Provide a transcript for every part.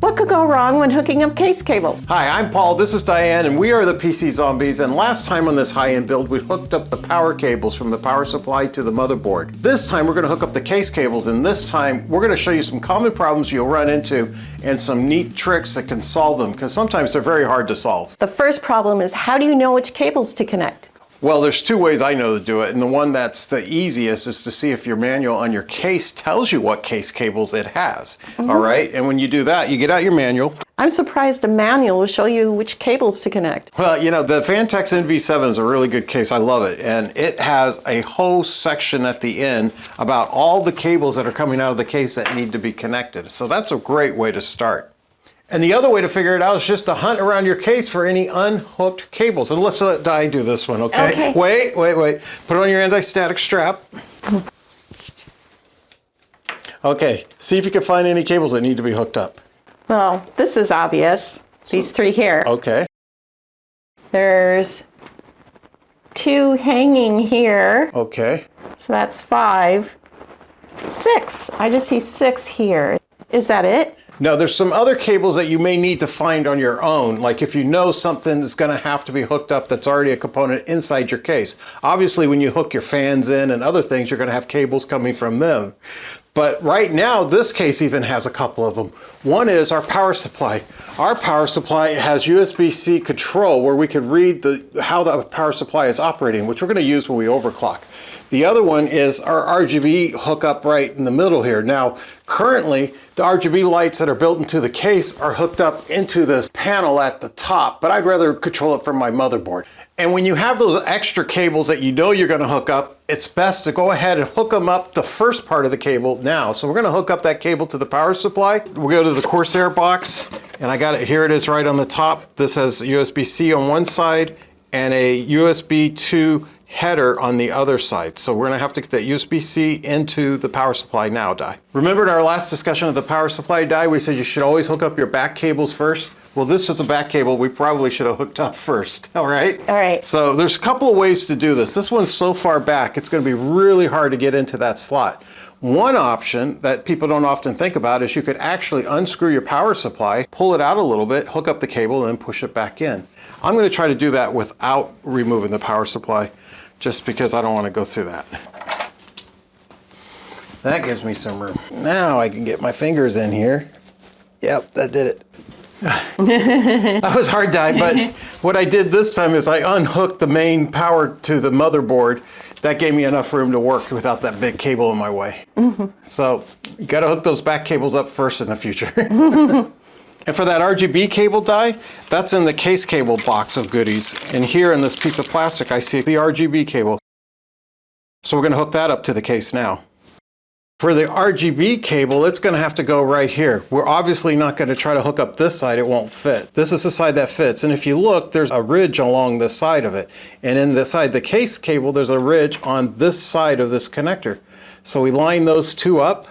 What could go wrong when hooking up case cables? Hi, I'm Paul, this is Diane, and we are the PC Zombies, and last time on this high-end build, we hooked up the power cables from the power supply to the motherboard. This time, we're going to hook up the case cables, and this time, we're going to show you some common problems you'll run into and some neat tricks that can solve them, because sometimes they're very hard to solve. The first problem is, how do you know which cables to connect? Well, there's two ways I know to do it, and the one that's the easiest is to see if your manual on your case tells you what case cables it has. All right, and when you do that, you get out your manual. I'm surprised a manual will show you which cables to connect. Well, you know, the Phanteks NV7 is a really good case. I love it, and it has a whole section at the end about all the cables that are coming out of the case that need to be connected. So that's a great way to start. And the other way to figure it out is just to hunt around your case for any unhooked cables. And let's let Di do this one, okay? Wait. Put on your anti-static strap. Okay, see if you can find any cables that need to be hooked up. Well, this is obvious. These three here. Okay. There's two hanging here. Okay. So that's 5. 6. I just see 6 here. Is that it? Now, there's some other cables that you may need to find on your own, like if you know something is going to have to be hooked up that's already a component inside your case. Obviously, when you hook your fans in and other things, you're going to have cables coming from them. But right now, this case even has a couple of them. One is our power supply. Our power supply has USB-C control where we can read how the power supply is operating, which we're going to use when we overclock. The other one is our RGB hookup right in the middle here. Now, currently, the RGB lights that are built into the case are hooked up into this panel at the top, but I'd rather control it from my motherboard. And when you have those extra cables that you know you're going to hook up, it's best to go ahead and hook them up the first part of the cable now. So we're going to hook up that cable to the power supply. We'll go to the Corsair box, and I got it, here it is right on the top. This has USB-C on one side and a USB 2 header on the other side. So we're going to have to get that USB-C into the power supply now, Di. Remember in our last discussion of the power supply, Di, we said you should always hook up your back cables first? Well, this is a back cable we probably should have hooked up first, all right? All right. So there's a couple of ways to do this. This one's so far back, it's going to be really hard to get into that slot. One option that people don't often think about is you could actually unscrew your power supply, pull it out a little bit, hook up the cable, and then push it back in. I'm going to try to do that without removing the power supply, just because I don't want to go through that. That gives me some room. Now I can get my fingers in here. Yep, that did it. That was hard, Di, but what I did this time is I unhooked the main power to the motherboard. That gave me enough room to work without that big cable in my way. So you got to hook those back cables up first in the future. And for that RGB cable, Di, that's in the case cable box of goodies. And here in this piece of plastic, I see the RGB cable. So we're going to hook that up to the case now. For the RGB cable, it's going to have to go right here. We're obviously not going to try to hook up this side. It won't fit. This is the side that fits. And if you look, there's a ridge along the side of it. And in the side, the case cable, there's a ridge on this side of this connector. So we line those two up.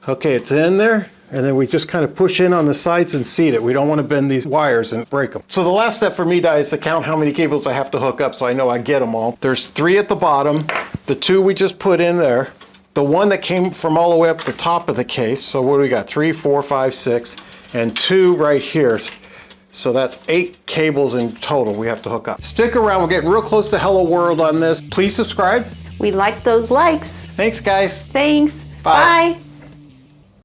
Okay, it's in there. And then we just kind of push in on the sides and seat it. We don't want to bend these wires and break them. So the last step for me, Di, is to count how many cables I have to hook up so I know I get them all. There's 3 at the bottom, the 2 we just put in there, the one that came from all the way up the top of the case. So what do we got? 3, 4, 5, 6, and 2 right here. So that's 8 cables in total we have to hook up. Stick around, we're getting real close to Hello World on this. Please subscribe. We like those likes. Thanks, guys. Thanks. Bye. Bye.